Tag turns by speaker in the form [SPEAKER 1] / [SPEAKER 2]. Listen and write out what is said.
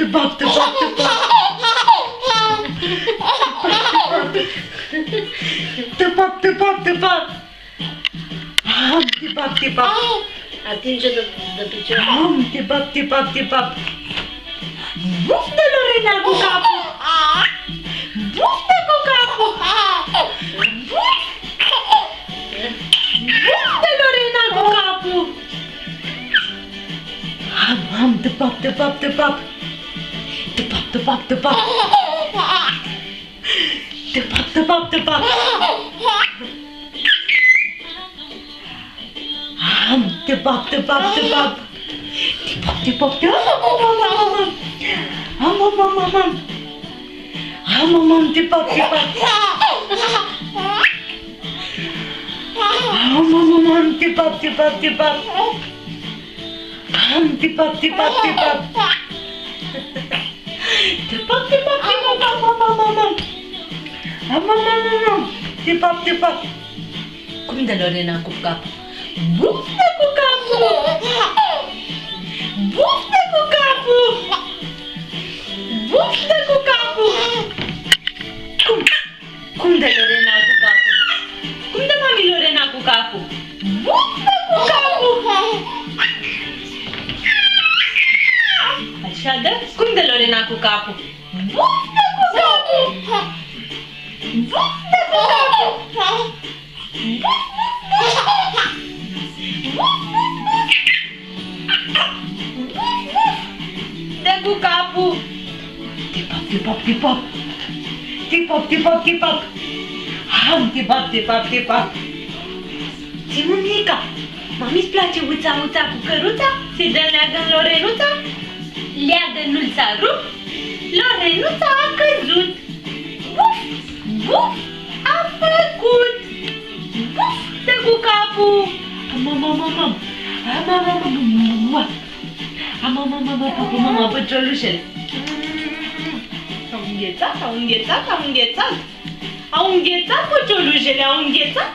[SPEAKER 1] bap, te bap, te bap. Te bap, te bap, te bap. Te bap, te bap.
[SPEAKER 2] Atinge de picior.
[SPEAKER 1] Te bap, te bap, te bap. Bufte, Lorena, cu capul. Bufte cu capul. Bufte, Lorena, cu capul. Te bap, te bap, te bap. Te bap, te bap, te bap. Te bap, te bap, te bap. Te bap, te bap, te bap. Te bap, te bap, te bap. Te bap, te bap. Te bap, te bap, te bap. Te bap, te bap, te bap. Te bap, te bap, te bap. Te bap, te bap. Cum de Lorena cu capul? Bufte cu capul! Bufte cu capul! Bufte cu capul! Cum de Lorena cu capul? Cum de mami Lorena cu capul? Bufte cu capul! Așa de? Cum de Lorena cu capul? Bufte cu capul! Bufte cu capul! Dă cu capul! Tip-up, tip-up, tip-up! Tip-up, tip-up, tip-up! Tip-up, tip-up, tip-up! Zi, mânică! Mami-ți place uța-uța cu căruța? Se dă leagă în Lorenuța? Leagă-nuța rupt? Lorenuța a căzut! Buf! Buf! A făcut! Buf! Dă cu capul! Mama, păciolușel! Au înghețat, au înghețat, au înghețat! Au înghețat, păciolușele, au înghețat!